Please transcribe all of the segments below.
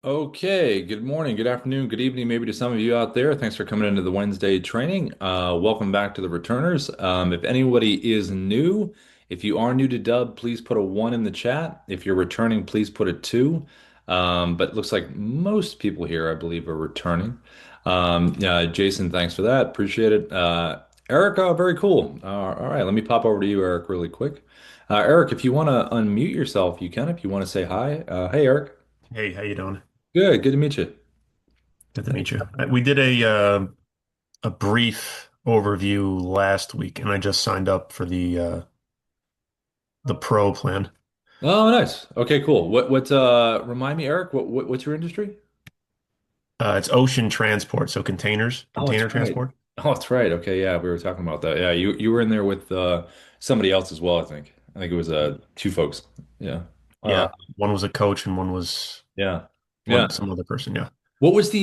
Okay, good morning, good afternoon, good evening, maybe to some of you out there. Thanks for coming into the Wednesday training. Welcome back to the returners. If anybody is new, if you are new to Dubb, please put a one in the chat. If you're returning, please put a two. But it looks like most people here, I believe, are returning. Yeah, Jason, thanks for that. Appreciate it. Erica, very cool. All right, let me pop over to you, Eric, really quick. Eric, if you want to unmute yourself, you can. If you want to say hi. Hey, Eric. Hey, how you doing? Good to meet you. Good to meet you. We did a brief overview last week, and I just signed up for the pro plan. Oh, nice. Okay, cool. Remind me, Eric, what's your industry? It's ocean transport, so Oh, that's container right. transport. Oh, that's right. Okay, yeah, we were talking about that. Yeah, you were in there with somebody else as well, I think. I think it was two folks. Yeah. Uh Yeah, one was a coach and yeah. Yeah. some other person. Yeah, What was the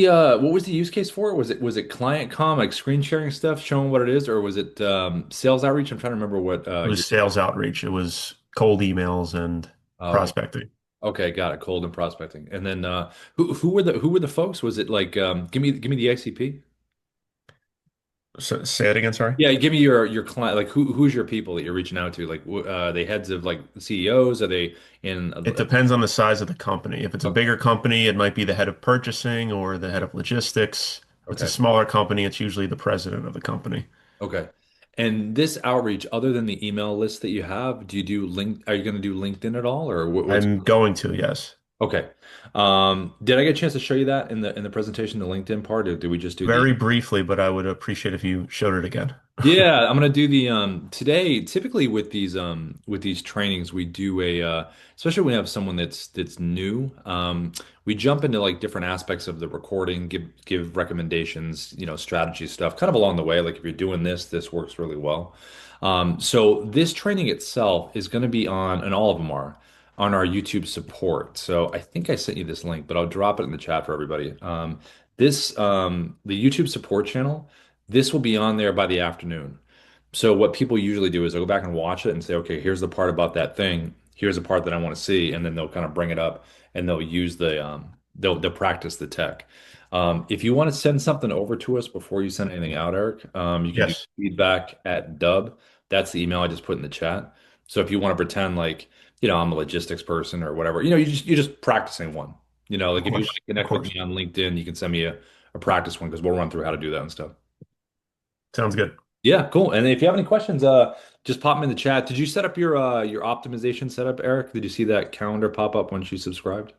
use case for it? Was it client comm, like screen sharing stuff, showing what it is, or was it sales outreach? I'm trying to remember what it was you sales outreach. It was cold emails and oh, prospecting. okay, got it. Cold and prospecting. And then who were the folks? Was it like give me the ICP? So say it again. Sorry. Yeah, give me your client. Like who's your people that you're reaching out to? Like they heads of like CEOs? Are they in? It depends on the size of the company. If it's a Okay, bigger company, it might be the head of purchasing or the head of logistics. If it's a okay, smaller company, it's usually the president of the company. okay. And this outreach, other than the email list that you have, do you do link? Are you going to do LinkedIn at all, or what's? I'm going to, yes. Okay. Did I get a chance to show you that in the presentation, the LinkedIn part, or did we just do the? Very briefly, but I would appreciate if you showed it again. Yeah, I'm gonna do the today. Typically with these trainings, we do a especially when we have someone that's new. We jump into like different aspects of the recording, give recommendations, strategy stuff, kind of along the way. Like if you're doing this, this works really well. So this training itself is going to be on, and all of them are on our YouTube support. So I think I sent you this link, but I'll drop it in the chat for everybody. The YouTube support channel. This will be on there by the afternoon. So what people usually do is they'll go back and watch it and say, okay, here's the part about that thing. Here's the part that I want to see, and then they'll kind of bring it up and they'll use they'll practice the tech. If you want to send something over to us before you send anything out, Eric, you can do Yes, feedback at Dubb. That's the email I just put in the chat. So if you want to pretend like, I'm a logistics person or whatever, you're just practicing one. of Like if you want course, to of connect with course. me on LinkedIn, you can send me a practice one because we'll run through how to do that and stuff. Sounds good. Yeah, cool. And if you have any questions, just pop them in the chat. Did you set up your optimization setup, Eric? Did you see that calendar pop up once you subscribed?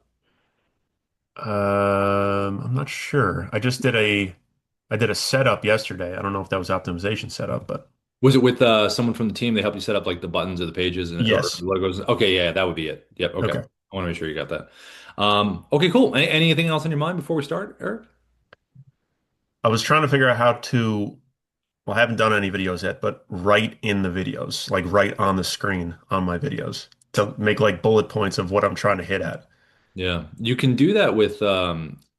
I'm not sure. I did a setup yesterday. I don't know if that was optimization setup, but Was it with someone from the team? They helped you set up like the buttons or the pages or yes. logos? Okay, yeah, that would be it. Yep. Okay. Okay. I want to make sure you got that. Okay, cool. Anything else on your mind before we start, Eric? I was trying to figure out how to, well, I haven't done any videos yet, but write in the videos, like right on the screen on my videos to make like bullet points of what I'm trying to hit at. Yeah, you can do that with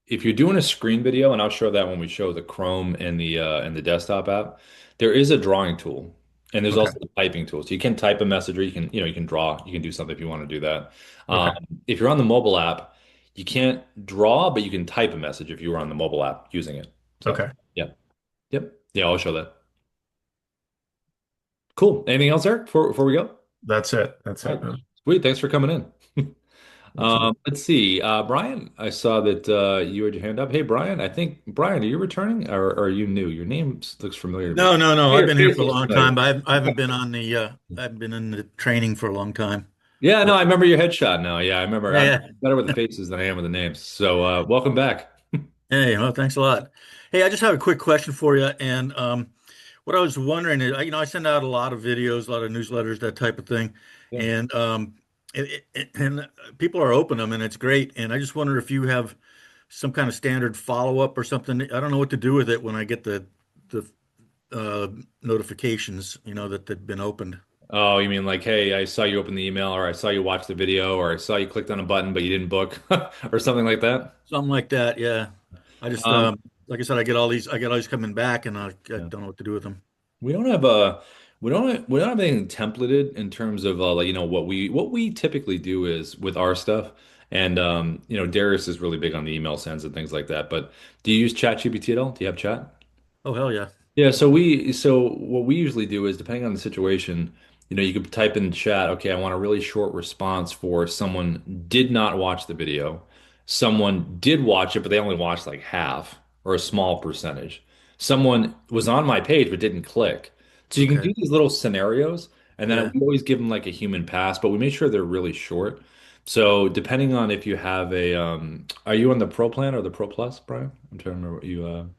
if you're doing a screen video, and I'll show that when we show the Chrome and the desktop app. There is a drawing tool, and there's Okay. also the typing tool. So you can type a message, or you can draw. You can do something if you want to do that. Um, Okay. if you're on the mobile app, you can't draw, but you can type a message if you were on the mobile app using it. So Okay. yeah, yep, yeah, I'll show that. Cool. Anything else, Eric? Before we go? That's it. That's All it, right, man. sweet. Thanks for coming in. Absolutely. Let's see. Brian, I saw that you had your hand up. Hey, Brian, I think, Brian, are you returning or are you new? Your name looks familiar to me. No, no, no. I've Your been here face for a looks long familiar. time, but I haven't been on I haven't been in the training for a long time. Yeah, no, I remember your headshot now. Yeah, I remember. I'm Yeah. better with the faces than I am with the names. So, welcome back. Hey, well, thanks a lot. Hey, I just have a quick question for you. And what I was wondering is, I send out a lot of videos, a lot of newsletters, that type of thing, Yeah. and and people are open them, and it's great. And I just wonder if you have some kind of standard follow-up or something. I don't know what to do with it when I get the notifications, that they've been opened. Oh, you mean like, hey, I saw you open the email, or I saw you watch the video, or I saw you clicked on a button but you didn't book, or something like that? Something like that, yeah. I just Um, like I said, I get all these coming back, and I yeah. don't know what to do with them. We don't have a we don't have anything templated in terms of like what we typically do is with our stuff And Darius is really big on the email sends and things like that. But do you use ChatGPT at all? Do you have chat? Oh, hell yeah. Yeah, so what we usually do is depending on the situation, you could type in the chat, okay, I want a really short response for someone did not watch the video. Someone did watch it, but they only watched like half or a small percentage. Someone was on my page but didn't click. So you can Okay. do these little scenarios, and then Yeah. we always give them like a human pass, but we make sure they're really short. So depending on if you have are you on the Pro plan or the Pro Plus, Brian? I'm trying to remember what you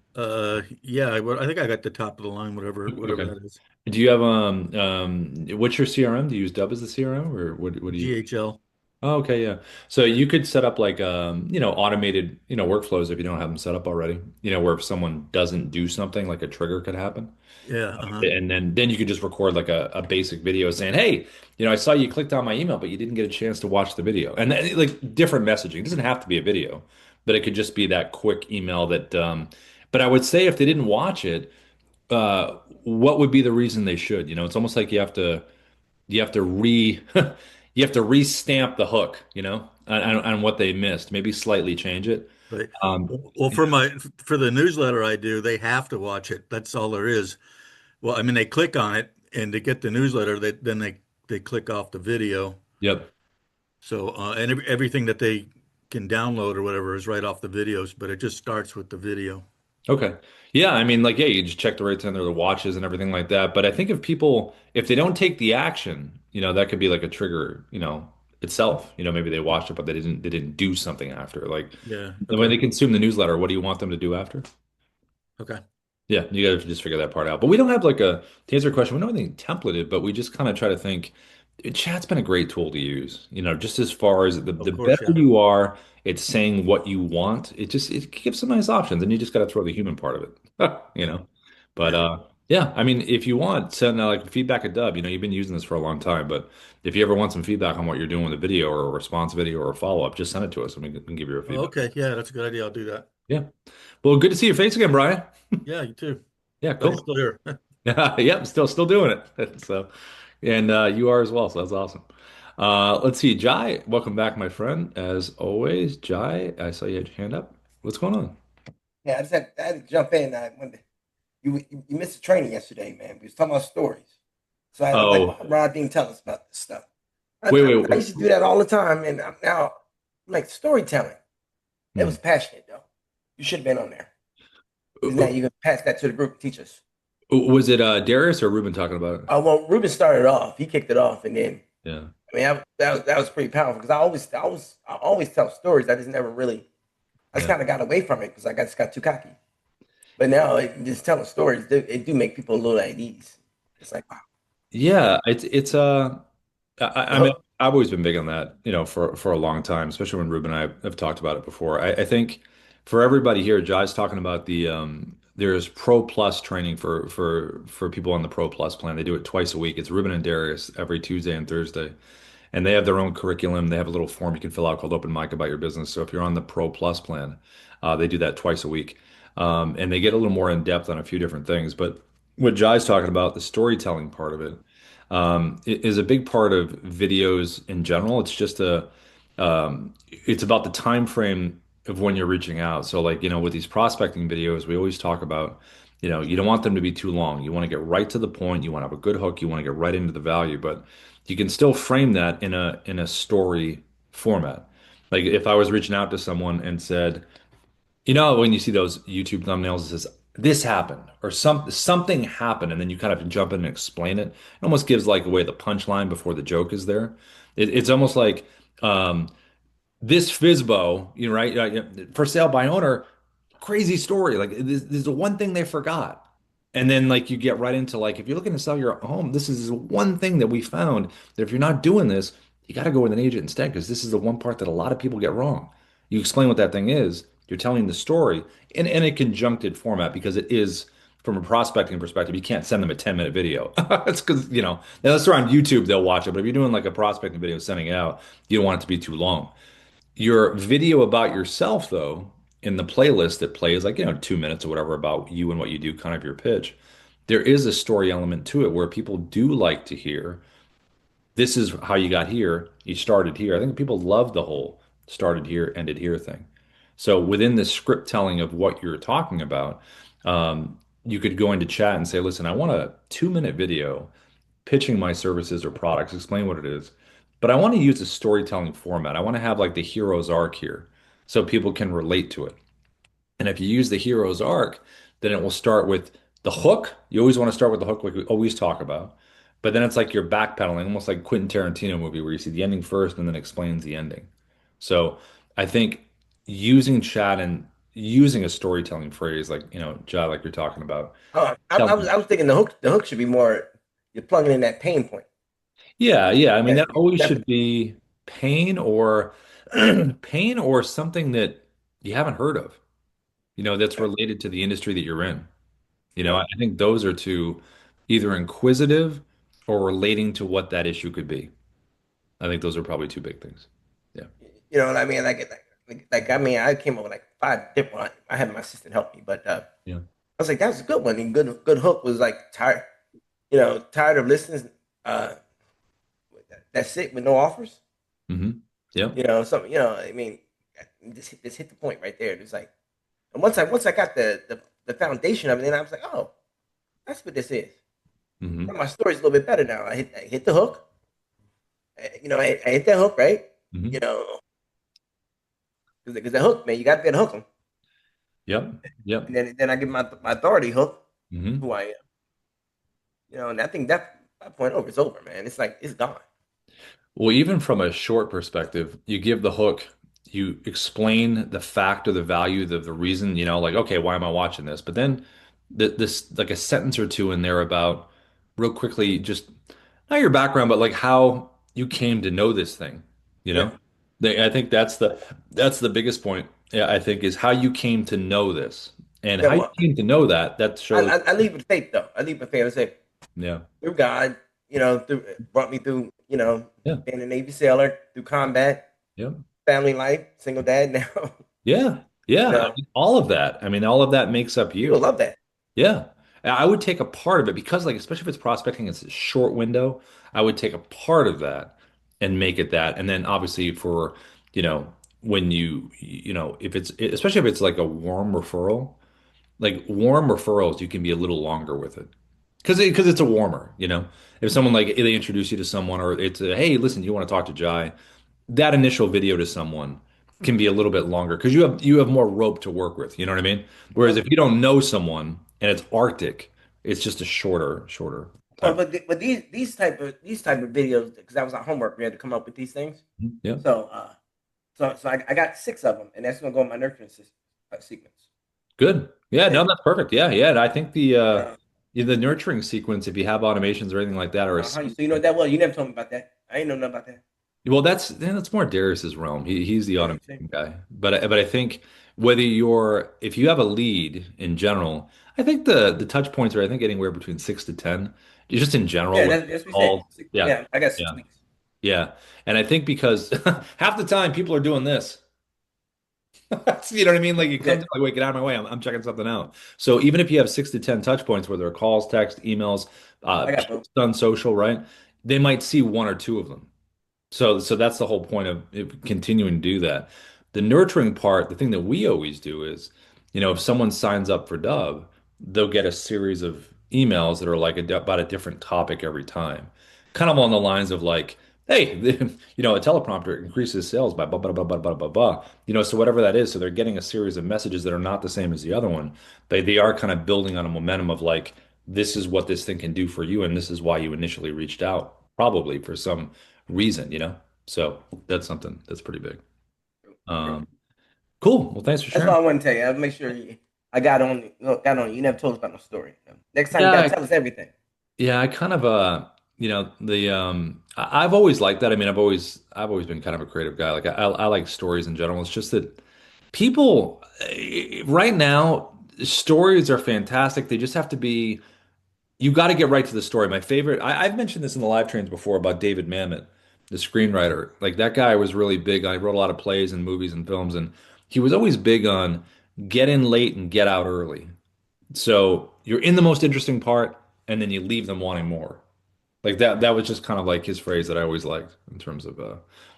Yeah, I think I got the top of the line, whatever Okay. that is. Do you have what's your CRM? Do you use Dubb as the CRM or what do you GHL. Oh, okay, yeah. So you could set up like automated, workflows if you don't have them set up already. Where if someone doesn't do something, like a trigger could happen. Yeah. Uh-huh. And then you could just record like a basic video saying, "Hey, I saw you clicked on my email, but you didn't get a chance to watch the video." And then, like different messaging. It doesn't have to be a video, but it could just be that quick email that but I would say if they didn't watch it, what would be the reason they should? It's almost like you have to you have to re-stamp the hook, on what they missed. Maybe slightly change it. Right. Um, Well, for the newsletter I do, they have to watch it. That's all there is. Well, I mean, they click on it and to get the newsletter, they click off the video. yep. So, and everything that they can download or whatever is right off the videos, but it just starts with the video. Okay. Yeah, I mean, like, yeah, you just check the rates under the watches and everything like that. But I think if they don't take the action, that could be like a trigger, itself. Maybe they watched it, but they didn't do something after. Like Yeah. when Okay. they consume the newsletter, what do you want them to do after? Okay. Yeah, you got to just figure that part out. But we don't have like to answer your question, we don't have anything templated, but we just kind of try to think chat's been a great tool to use. Just as far as the, Of the course. better Yeah. you are, it's saying what you want. It gives some nice options, and you just got to throw the human part of it, you know. But Yeah. yeah, I mean, if you want, send like feedback at Dubb. You've been using this for a long time, but if you ever want some feedback on what you're doing with a video or a response video or a follow-up, just send it to us and we can give you a Oh, feedback. okay. Yeah, that's a good idea. I'll do that. Yeah. Well, good to see your face again, Brian. Yeah, you too. Yeah, Glad you're cool. still here. Yep, still doing it. So, and you are as well. So that's awesome. Let's see, Jai, welcome back, my friend. As always, Jai, I saw you had your hand up. What's going on? Yeah, I had to jump in. You missed the training yesterday, man. We was talking about stories. I'm like, why Oh, Rod didn't tell us about this stuff? wait, I wait. used to do that all the time, and I'm like storytelling. It Hmm. was passionate though. You should have been on there because now you can pass that to the group and teach us. Was it Darius or Ruben talking about it? Well, Ruben started off. He kicked it off, and then Yeah, I mean that was pretty powerful because I always tell stories. I just never really. I just yeah. kind of got away from it because just got too cocky. But now just telling stories, it do make people a little at ease. It's like, wow. Yeah, it's I mean, Oh, I've always been big on that, for a long time, especially when Ruben and I have talked about it before. I think for everybody here, Jai's talking about there's Pro Plus training for people on the Pro Plus plan. They do it twice a week. It's Ruben and Darius every Tuesday and Thursday. And they have their own curriculum. They have a little form you can fill out called Open Mic about your business. So if you're on the Pro Plus plan, they do that twice a week. And they get a little more in depth on a few different things. But what Jai's talking about, the storytelling part of it, is a big part of videos in general. It's about the time frame of when you're reaching out. So like, with these prospecting videos, we always talk about, you don't want them to be too long. You want to get right to the point. You want to have a good hook. You want to get right into the value, but you can still frame that in a story format. Like if I was reaching out to someone and said, when you see those YouTube thumbnails, it says this happened or something happened, and then you kind of jump in and explain it. It almost gives like away the punchline before the joke is there. It's almost like um, this Fizbo, right? For sale by owner, crazy story. Like this is the one thing they forgot. And then like you get right into like if you're looking to sell your home, this is one thing that we found that if you're not doing this, you got to go with an agent instead because this is the one part that a lot of people get wrong. You explain what that thing is, you're telling the story in a conjuncted format because it is from a prospecting perspective, you can't send them a 10-minute video. That's because, unless they're on YouTube, they'll watch it. But if you're doing like a prospecting video sending it out, you don't want it to be too long. Your video about yourself, though, in the playlist that plays like, 2 minutes or whatever about you and what you do, kind of your pitch, there is a story element to it where people do like to hear, this is how you got here, you started here. I think people love the whole started here, ended here thing. So within the script telling of what you're talking about, you could go into chat and say, listen, I want a 2-minute video pitching my services or products, explain what it is. But I want to use a storytelling format. I want to have like the hero's arc here so people can relate to it. And if you use the hero's arc, then it will start with the hook. You always want to start with the hook, like we always talk about. But then it's like you're backpedaling, almost like Quentin Tarantino movie where you see the ending first and then explains the ending. So I think using chat and using a storytelling phrase like, Jai, like you're talking about. I was thinking the hook should be more you're plugging in that pain point. Yeah, yeah. I mean, That, that always that should be pain or pain or something that you haven't heard of, that's related to the industry that you're in. right. I think those are two either inquisitive or relating to what that issue could be. I think those are probably two big things. Yeah. You know what I mean? I mean, I came up with like five different ones. I had my assistant help me, but Yeah. I was like, that's a good one. And good hook was like tired, tired of listening. Uh, that's it with no offers. Hmm. Yeah. Something. I mean, just hit the point right there. It's like, and once I got the foundation of it, then I was like, oh, that's what this is. Hmm. My story's a little bit better now. I hit the hook. I hit that hook right. Hmm. You know, because the hook, man, you got to be able to hook them. Yep. And Yep. then I give my authority hook, Hmm. who I am. And I think that point over, it's over, man. It's like it's gone. Well, even from a short perspective, you give the hook, you explain the fact or the value, the reason, like, okay, why am I watching this? But then this, like a sentence or two in there about real quickly, just not your background, but like how you came to know this thing, you Yeah, know? I think that's the biggest point, yeah, I think, is how you came to know this. And yeah. how you Well, came to know that I, shows, I, I leave with faith though. I leave with faith. I say yeah, through God, brought me through, yeah, being a Navy sailor, through combat, yeah. family life, single dad now. Yeah. you Yeah. I know, mean, all of that. I mean, all of that makes up people you. love that. Yeah. I would take a part of it because, like, especially if it's prospecting, it's a short window. I would take a part of that and make it that. And then obviously for, you know, when if it's, especially if it's like a warm referral, like warm referrals, you can be a little longer with it. Because it's a warmer, If someone like they introduce you to someone or it's a, hey, listen, you want to talk to Jai, that initial video to someone can be a little bit longer because you have more rope to work with. You know what I mean? Whereas Well, if you don't know someone and it's Arctic, it's just a shorter well, time. but these type of videos, because that was our homework, we had to come up with these things. Mhm. Yeah, So I got six of them, and that's gonna go in my nurturing sequence. good. Yeah, no, And that's perfect. Yeah, yeah. And I think the uh, yeah, the nurturing sequence, if you have automations or anything like that, or a so you know that well. You never told me about that. I ain't know nothing about that. well, that's more Darius's realm. He's the Yeah, see? automation guy. But I think if you have a lead in general, I think the touch points are I think anywhere between 6 to 10. Just in general, Yeah, when that's what we said. calls. Yeah, Yeah, I got six yeah, weeks. yeah. And I think because half the time people are doing this. You know what I mean? Like it Yeah, comes like, wait, get out of my way. I'm checking something out. So even if you have 6 to 10 touch points, whether they're calls, text, emails, I got both. posts on social, right? They might see one or two of them. So that's the whole point of continuing to do that. The nurturing part, the thing that we always do is, if someone signs up for Dubb, they'll get a series of emails that are like about a different topic every time. Kind of on the lines of like, hey, a teleprompter increases sales by blah, blah, blah, blah, blah, blah, blah. So whatever that is, so they're getting a series of messages that are not the same as the other one. They are kind of building on a momentum of like, this is what this thing can do for you, and this is why you initially reached out, probably for some reason. So that's something that's pretty big. True. Um, cool. Well, thanks for That's sharing. all I want to tell you. I'll make sure I got on you. You never told us about no story. Next time you Yeah, gotta tell us everything. yeah, I kind of I've always liked that. I mean, I've always been kind of a creative guy. Like I like stories in general. It's just that people right now, stories are fantastic. They just have to be you got to get right to the story. My favorite, I've mentioned this in the live trains before about David Mamet, the screenwriter. Like that guy was really big. I wrote a lot of plays and movies and films, and he was always big on get in late and get out early. So you're in the most interesting part, and then you leave them wanting more. Like that was just kind of like his phrase that I always liked in terms of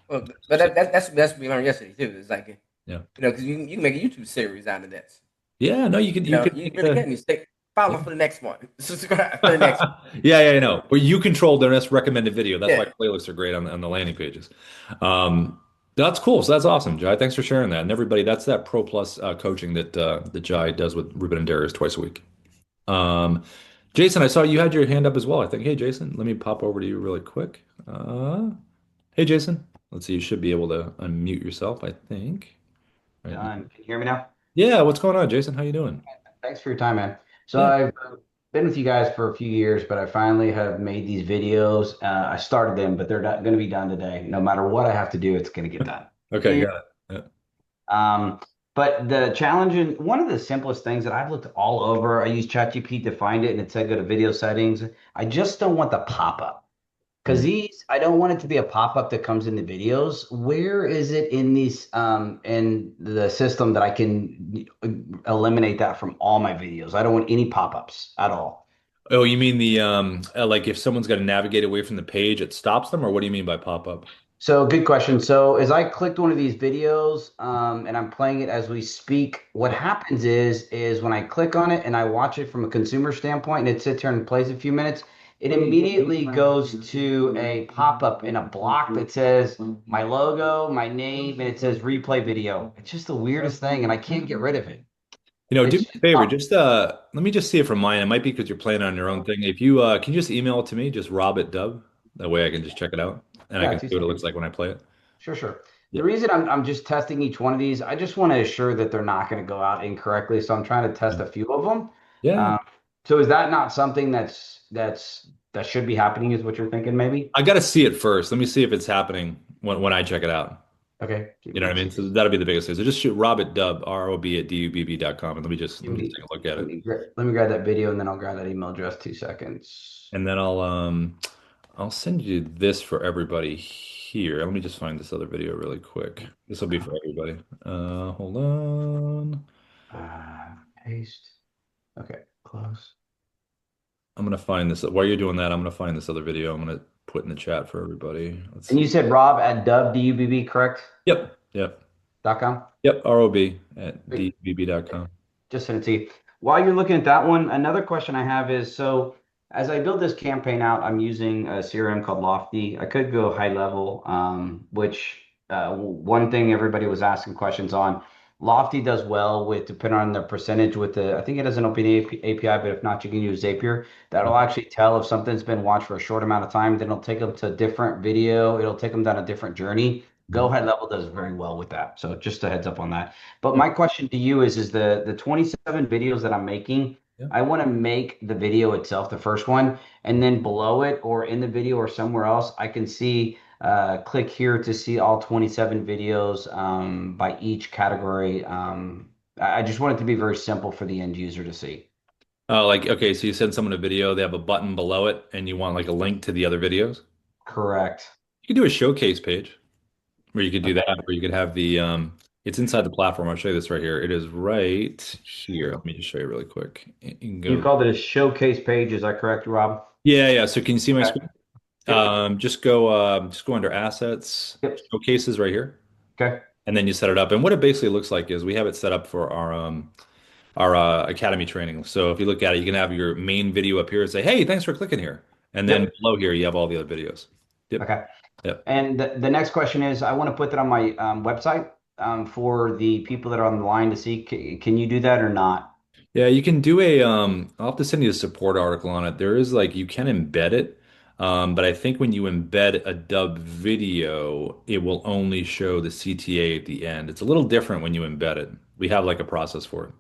Well, but So, that's what we learned yesterday too. It's like yeah. because you can make a YouTube series out of this. Yeah, no, you can You make really the can. You say follow yeah. for the next one, subscribe for the next Yeah, yeah, I know. But you control their next recommended video. That's one. why Yeah. playlists are great on the landing pages. That's cool. So that's awesome, Jai. Thanks for sharing that. And everybody, that's that Pro Plus coaching that Jai does with Ruben and Darius twice a week. Um, Jason, I saw you had your hand up as well. I think, hey, Jason, let me pop over to you really quick. Hey, Jason. Let's see. You should be able to unmute yourself, I think. Right. Done. Can you hear me now? Yeah, what's going on, Jason? How you doing? Thanks for your time, man. So Yeah. I've been with you guys for a few years, but I finally have made these videos. I started them, but they're not going to be done today. No matter what I have to do, it's going to get done. Okay, And, got it. Yeah. um, but the challenge, and one of the simplest things that I've looked all over, I use ChatGPT to find it, and it said go to video settings. I just don't want the pop-up. Because Mm. these, I don't want it to be a pop-up that comes in the videos. Where is it in these in the system that I can eliminate that from all my videos? I don't want any pop-ups at all. Oh, you mean the like if someone's got to navigate away from the page, it stops them, or what do you mean by pop-up? So good question. So as I clicked one of these videos and I'm playing it as we speak, what happens is when I click on it and I watch it from a consumer standpoint and it sits here and plays a few minutes, it immediately goes to a pop-up in a block that says my logo, my name, and it says replay video. It's just the weirdest thing and I can't get rid of it. Do It's me a just favor, just let me just see it from mine. It might be because you're playing on your own thing. If you can you just email it to me, just Rob at Dubb. That way I can just check it out and I yeah, can two see what it looks seconds. like when I play it. Sure, sure. The Yep. reason I'm just testing each one of these, I just want to assure that they're not going to go out incorrectly. So I'm trying to test a few of them. Yeah. Um, so is that not something that should be happening? Is what you're thinking, maybe? I got to see it first. Let me see if it's happening when I check it out. Okay, give You know what me I mean? two. So that'll be the biggest thing. So just shoot Rob at Dubb, ROB at DUBB.com, and Give let me just me take a look at it. let me grab that video and then I'll grab that email address. 2 seconds. And then I'll send you this for everybody here. Let me just find this other video really quick. This will be for everybody. Hold on. Paste. Okay, close. I'm gonna find this. While you're doing that, I'm gonna find this other video. I'm gonna put in the chat for everybody. Let's And see. you said Rob at Dubb, correct? Yep, yep, .com. yep. ROB at DBB.com. Just send it to you. While you're looking at that one, another question I have is, so as I build this campaign out, I'm using a CRM called Lofty. I could go high level, which one thing everybody was asking questions on. Lofty does well with, depending on the percentage with the, I think it has an open API, but if not, you can use Zapier. That'll actually tell if something's been watched for a short amount of time, then it'll take them to a different video. It'll take them down a different journey. GoHighLevel does very well with that. So just a heads up on that. But Yeah, my question to you is the 27 videos that I'm making, yeah. I want to make the video itself, the first one, and then below it or in the video or somewhere else, I can see click here to see all 27 videos by each category. I just want it to be very simple for the end user to see. Oh, like okay, so you send someone a video, they have a button below it, and you want like a link to the other videos. Correct. You could do a showcase page where you could do Okay. that, where you could have the it's inside the platform. I'll show you this right here. It is right here. Let me just show you really quick. You can You go. called it a showcase page, is that correct, Rob? Yeah, yeah. So can you see my Okay. screen? Yep. Just go under assets, Yep. showcases right here, Okay. and then you set it up. And what it basically looks like is we have it set up for our academy training. So if you look at it, you can have your main video up here and say, "Hey, thanks for clicking here," and then Yep. below here you have all the other videos. Yep, Okay. yep. And the next question is, I want to put that on my website for the people that are on the line to see. Can you do that or not? Yeah, you can do a I'll have to send you a support article on it. There is like you can embed it. But I think when you embed a dub video, it will only show the CTA at the end. It's a little different when you embed it. We have like a process for it.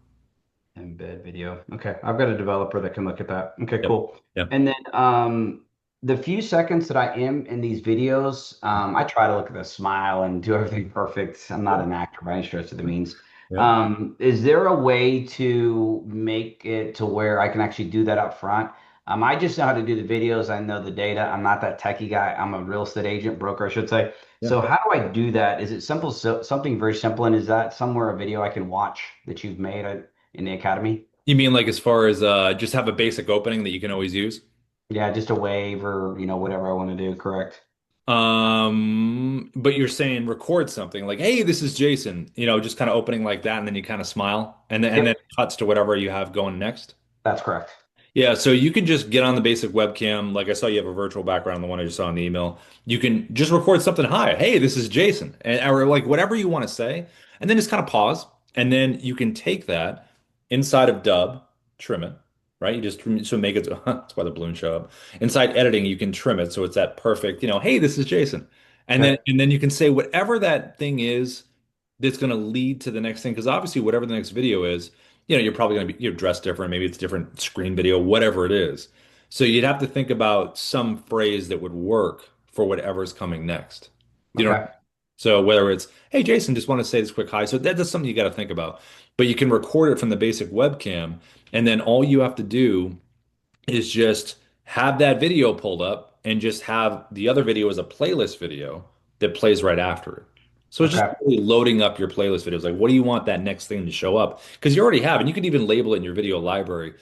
Embed video. Okay. I've got a developer that can look at that. Okay, Yep. cool. Yep. And then the few seconds that I am in these videos, I try to look at the smile and do everything perfect. I'm not Yeah. an actor by any stretch of the means. Yeah. Is there a way to make it to where I can actually do that up front? I just know how to do the videos. I know the data. I'm not that techie guy. I'm a real estate agent, broker, I should say. Yeah. So how do I do that? Is it simple, something very simple? And is that somewhere a video I can watch that you've made in the academy? You mean like as far as just have a basic opening that you can always use? Yeah, just a wave or whatever I want to do, correct? But you're saying record something like, "Hey, this is Jason," just kind of opening like that, and then you kind of smile, and then Yep, it cuts to whatever you have going next. that's correct. Yeah, so you can just get on the basic webcam. Like I saw you have a virtual background, the one I just saw in the email. You can just record something. Hi, hey, this is Jason, or like whatever you want to say, and then just kind of pause, and then you can take that inside of Dubb, trim it, right? You just so make it. That's why the balloons show up. Inside editing, you can trim it so it's that perfect. Hey, this is Jason, and then Okay. and then you can say whatever that thing is that's going to lead to the next thing, because obviously whatever the next video is you're probably going to be you're dressed different. Maybe it's different screen video, whatever it is. So you'd have to think about some phrase that would work for whatever's coming next. You know, Okay. so whether it's, hey, Jason, just want to say this quick hi. So that's something you got to think about. But you can record it from the basic webcam, and then all you have to do is just have that video pulled up and just have the other video as a playlist video that plays right after it. So it's just Okay. really loading up your playlist videos. Like, what do you want that next thing to show up? Because you already have, and you can even label it in your video library,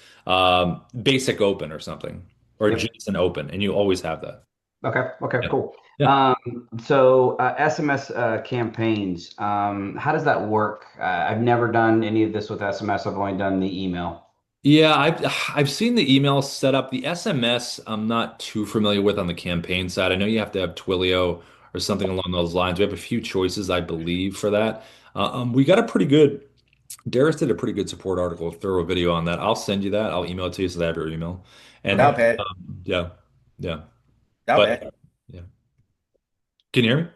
basic open or something, or Yep. JSON open, and you always have that. Okay. Okay. Yeah. Cool. Yeah. So SMS campaigns, how does that work? I've never done any of this with SMS. I've only done the email. Yeah, I've seen the email set up. The SMS, I'm not too familiar with on the campaign side. I know you have to have Twilio or something along those lines. We have a few choices, I believe, for that. We got a pretty good. Darius did a pretty good support article, a thorough video on that. I'll send you that. I'll email it to you so I have your email. And Not Okay. bad. yeah, yeah. Not But bad. yeah, can you hear me?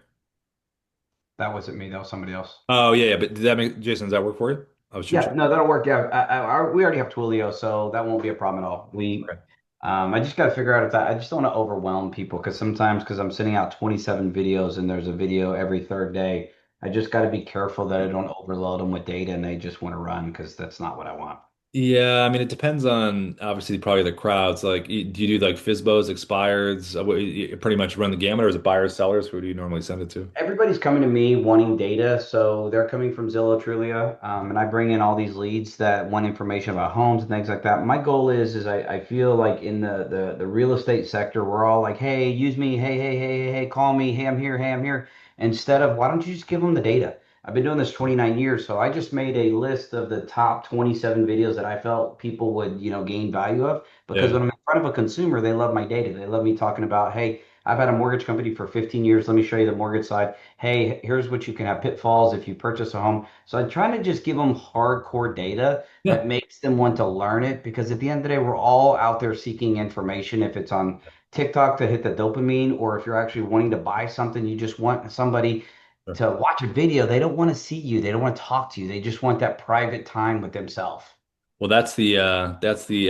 That wasn't me. That was somebody else. Oh yeah, yeah. But did that make Jason? Does that work for you? I was shoot Yeah, you. no, that'll work. Yeah, we already have Twilio, so that won't be a problem at all. Okay. I just got to figure out if that. I just don't want to overwhelm people because sometimes, because I'm sending out 27 videos and there's a video every third day, I just got to be careful that I don't overload them with data and they just want to run because that's not what I want. Yeah, I mean, it depends on obviously probably the crowds. Like, do you do like FISBOs, expireds? You pretty much run the gamut, or is it buyers, sellers? Who do you normally send it to? Everybody's coming to me wanting data, so they're coming from Zillow, Trulia, and I bring in all these leads that want information about homes and things like that. My goal is I feel like in the real estate sector, we're all like, hey, use me, hey, hey, hey, hey, hey, call me, hey, I'm here, hey, I'm here. Instead of why don't you just give them the data? I've been doing this 29 years, so I just made a list of the top 27 videos that I felt people would, gain value of. Because Yeah. when I'm in front of a consumer, they love my data. They love me talking about, hey, I've had a mortgage company for 15 years. Let me show you the mortgage side. Hey, here's what you can have pitfalls if you purchase a home. So I'm trying to just give them hardcore data Yeah. that makes them want to learn it because at the end of the day, we're all out there seeking information. If it's on TikTok to hit the dopamine, or if you're actually wanting to buy something, you just want somebody Sure. to watch a video. They don't want to see you. They don't want to talk to you. They just want that private time with themselves. Well, that's the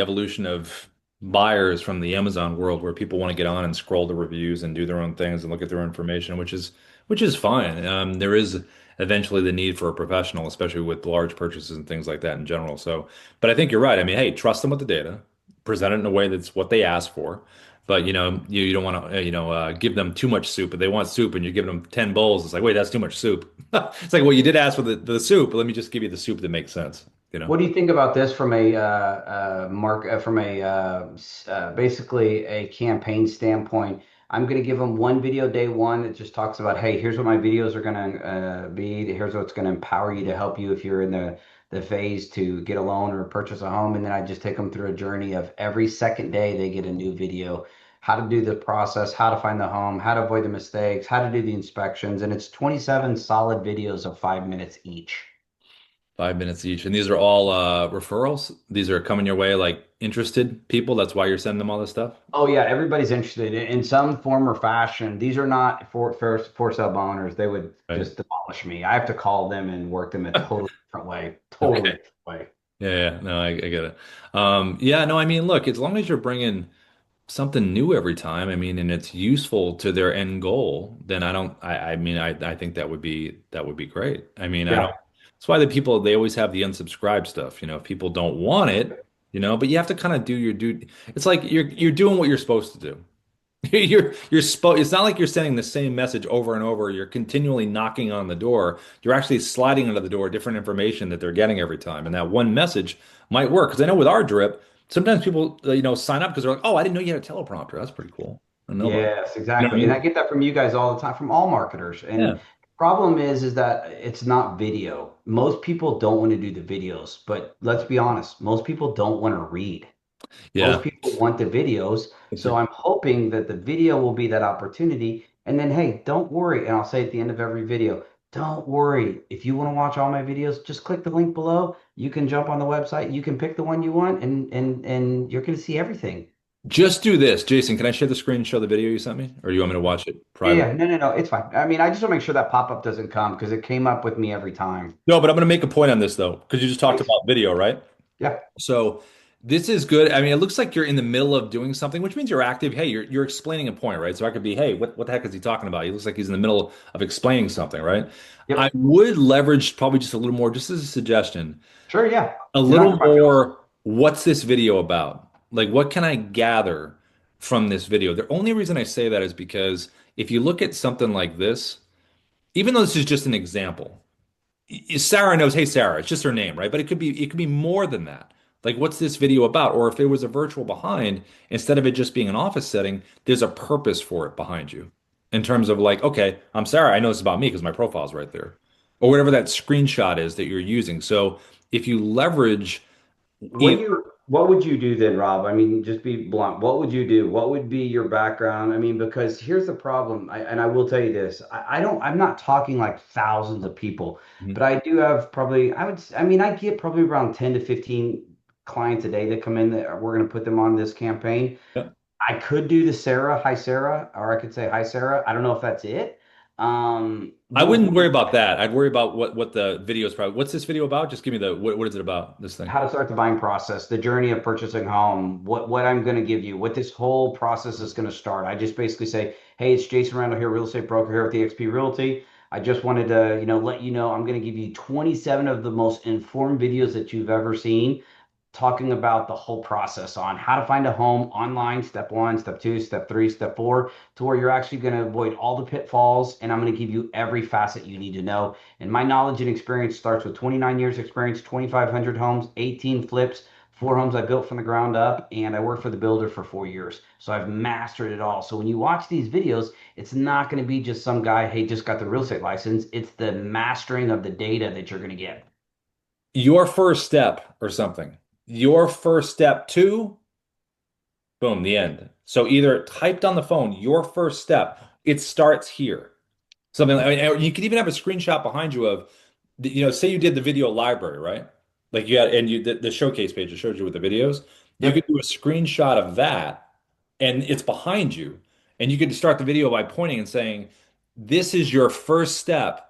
evolution of buyers from the Amazon world, where people want to get on and scroll the reviews and do their own things and look at their information, which is fine. There is eventually the need for a professional, especially with large purchases and things like that in general. So, but I think you're right. I mean, hey, trust them with the data, present it in a way that's what they ask for. But you don't want to give them too much soup. If they want soup and you're giving them 10 bowls, it's like, wait, that's too much soup. It's like, well, you did ask for the soup. Let me just give you the soup that makes sense. You know. What do you think about this from a from a basically a campaign standpoint? I'm going to give them one video day one that just talks about, hey, here's what my videos are going to be. Here's what's going to empower you to help you if you're in the phase to get a loan or purchase a home. And then I just take them through a journey of every second day they get a new video, how to do the process, how to find the home, how to avoid the mistakes, how to do the inspections. And it's 27 solid videos of 5 minutes each. 5 minutes each. And these are all referrals. These are coming your way, like interested people. That's why you're sending them all this stuff. Oh yeah, everybody's interested in some form or fashion. These are not for sale owners. They would Right. just demolish me. I have to call them and work them a totally different way. Totally Okay. different way. Yeah, yeah. No, I get it. Yeah, no, I mean, look, as long as you're bringing something new every time, I mean, and it's useful to their end goal, then I mean, I think that would be great. I mean, I don't, Yeah. that's why the people, they always have the unsubscribe stuff. If people don't want it, but you have to kind of do your due. It's like you're doing what you're supposed to do. It's not like you're sending the same message over and over. You're continually knocking on the door. You're actually sliding under the door different information that they're getting every time. And that one message might work. Because I know with our drip, sometimes people, sign up because they're like, oh, I didn't know you had a teleprompter. That's pretty cool. No one. Yes, You know what I exactly. And I mean? get that from you guys all the time, from all marketers. And Yeah. problem is that it's not video. Most people don't want to do the videos, but let's be honest, most people don't want to read. Most Yeah. people want the videos. It's So a I'm hoping that the video will be that opportunity. And then, hey, don't worry. And I'll say at the end of every video, don't worry. If you want to watch all my videos, just click the link below. You can jump on the website. You can pick the one you want, and you're going to see everything. Just do this. Jason, can I share the screen and show the video you sent me? Or do you want me to watch it Yeah, private? yeah. No, no, no. It's fine. I mean, I just want to make sure that pop-up doesn't come because it came up with me every time. No, but I'm going to make a point on this though, because you just talked Please. about video, right? Yeah. So this is good. I mean, it looks like you're in the middle of doing something, which means you're active. Hey, you're explaining a point, right? So I could be, hey, what the heck is he talking about? He looks like he's in the middle of explaining something, right? I Yep. would leverage probably just a little more, just as a suggestion, Sure. Yeah. a You're not little hurt my feelings. more, what's this video about? Like, what can I gather from this video? The only reason I say that is because if you look at something like this, even though this is just an example, Sarah knows, hey Sarah, it's just her name, right? But it could be more than that. Like, what's this video about? Or if there was a virtual behind, instead of it just being an office setting, there's a purpose for it behind you. In terms of like, okay, I'm Sarah, I know this is about me because my profile's right there. Or whatever that screenshot is that you're using. So if you leverage either What would you do then, Rob? I mean, just be blunt. What would you do? What would be your background? I mean, because here's the problem, and I will tell you this. I'm not talking like thousands of people, but I do have probably, I mean, I get probably around 10 to 15 clients a day that come in that we're going to put them on this campaign. Yeah. I could do the Sarah, hi Sarah, or I could say hi Sarah. I don't know if that's it. I wouldn't What worry about that. I'd worry about what the video is probably. What's this video about? Just give me the what is it about, this thing? how to start the buying process, the journey of purchasing a home, what I'm going to give you, what this whole process is going to start. I just basically say, hey, it's Jason Randall here, real estate broker here at the XP Realty. I just wanted to, let you know I'm going to give you 27 of the most informed videos that you've ever seen talking about the whole process on how to find a home online, step one, step two, step three, step four, to where you're actually going to avoid all the pitfalls. And I'm going to give you every facet you need to know. And my knowledge and experience starts with 29 years experience, 2,500 homes, 18 flips, four homes I built from the ground up, and I worked for the builder for 4 years. So I've mastered it all. So when you watch these videos, it's not going to be just some guy, hey, just got the real estate license. It's the mastering of the data that you're going to get. Your first step or something. Your first step to boom, the end. So either typed on the phone, your first step, it starts here. Something like, I mean, you could even have a screenshot behind you of, say you did the video library, right? Like you had, and the showcase page that showed you with the videos. You could Yep. do a screenshot of that, and it's behind you, and you could start the video by pointing and saying, "This is your first step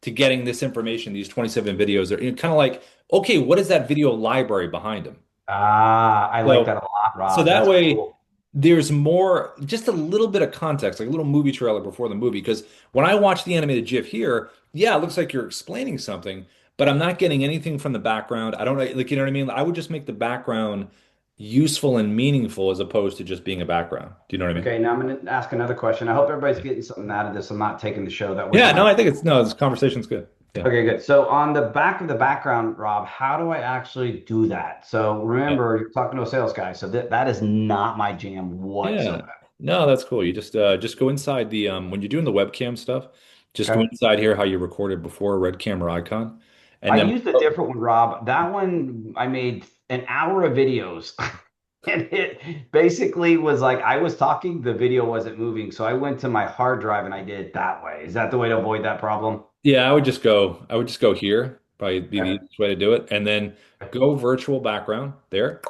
to getting this information." These 27 videos are kind of like, okay, what is that video library behind them? Ah, I like So that a lot, so Rob. that That's way, cool. there's more, just a little bit of context, like a little movie trailer before the movie. Because when I watch the animated GIF here, yeah, it looks like you're explaining something, but I'm not getting anything from the background. I don't like, you know what I mean? I would just make the background useful and meaningful as opposed to just being a background. Do you know what I mean? Okay, now I'm going to ask another question. I hope everybody's getting something out of this. I'm not taking the show that way. Yeah, Don't no, have. I think it's no, this conversation's good. Yeah. Okay, good. So on the back of the background, Rob, how do I actually do that? So Yeah. remember, you're talking to a sales guy, so that is not my jam Yeah. whatsoever. No, that's cool. You just go inside the when you're doing the webcam stuff, just go Okay. inside here how you recorded before, red camera icon. And I then used a different one, Rob. That one I made an hour of videos. And it basically was like I was talking, the video wasn't moving. So I went to my hard drive and I did it that way. Is that the way to avoid that problem? yeah, I would just go here, probably be the Okay. easiest way to do it. And then go virtual background there.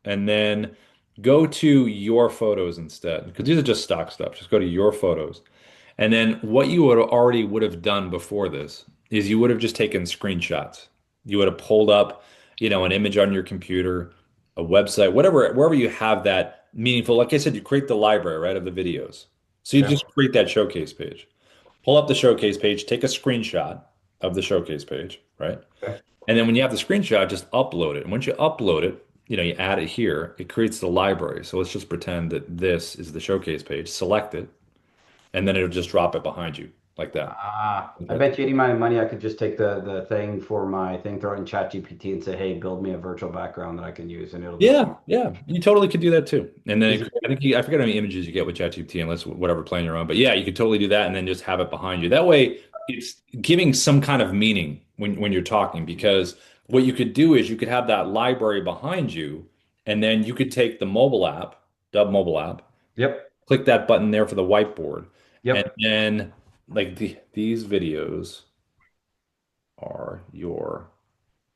And then go to your photos instead. Because these are just stock stuff. Just go to your photos. And then what you would have done before this is you would have just taken screenshots. You would have pulled up, an image on your computer, a website, whatever, wherever you have that meaningful. Like I said, you create the library, right, of the videos. So you Okay. just create that showcase page. Pull up the showcase page, take a screenshot of the showcase page, right? Okay. And then when you have the screenshot, just upload it. And once you upload it, you add it here, it creates the library. So let's just pretend that this is the showcase page. Select it, and then it'll just drop it behind you. like that. I bet you any amount of money I could just take the thing for my thing, throw it in ChatGPT and say, hey, build me a virtual background that I can use, and it'll just Yeah, be. yeah, you totally could do that too. And then Is it? I think I forget how many images you get with ChatGPT, unless whatever plan you're on. But yeah, you could totally do that, and then just have it behind you. That way, it's giving some kind of meaning when you're talking. Because what you could do is you could have that library behind you, and then you could take the mobile app, Dubb mobile app, Yep. click that button there for the whiteboard, and Yep. then like these videos are your,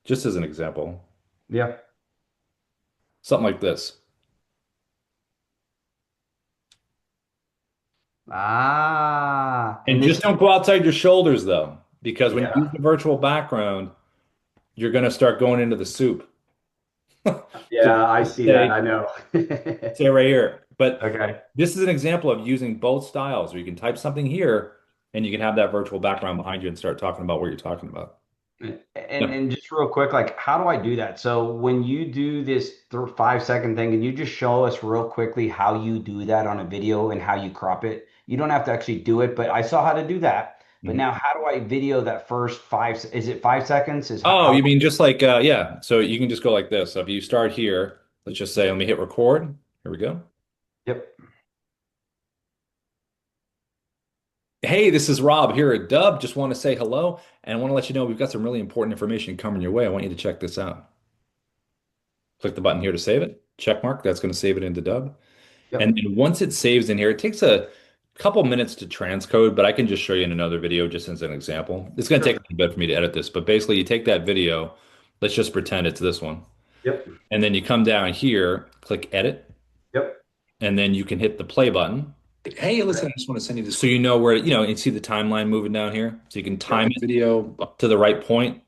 just as an example, Yep. something like this. And And this. just don't go outside your shoulders though, because when you use Yeah. the virtual background, you're going to start going into the soup. So Yeah, I see that. say, I know. say right here. But Okay. this is an example of using both styles, where you can type something here and you can have that virtual background behind you and start talking about what you're talking about. And Yeah. and just real quick, like how do I do that? So when you do this 5 second thing, can you just show us real quickly how you do that on a video and how you crop it? You don't have to actually do it, but I saw how to do that. But Mhm. now how do I video that first is it 5 seconds? Is Oh, how, you mean just like, yeah. So you can just go like this. So if you start here, let's just say, let me hit record. Here we go. yep. Hey, this is Rob here at Dubb. Just want to say hello and I want to let you know we've got some really important information coming your way. I want you to check this out. Click the button here to save it. Check mark. That's going to save it into Dubb. And Yep. then once it saves in here, it takes a couple minutes to transcode, but I can just show you in another video just as an example. It's going to take a Sure. little bit for me to edit this, but basically you take that video, let's just pretend it's this one. Yep. And then you come down here, click edit, Yep. and then you can hit the play button. Hey, listen, I just want to send you this so you know where, you see the timeline moving down here. So you can time Yep. the video up to the right point.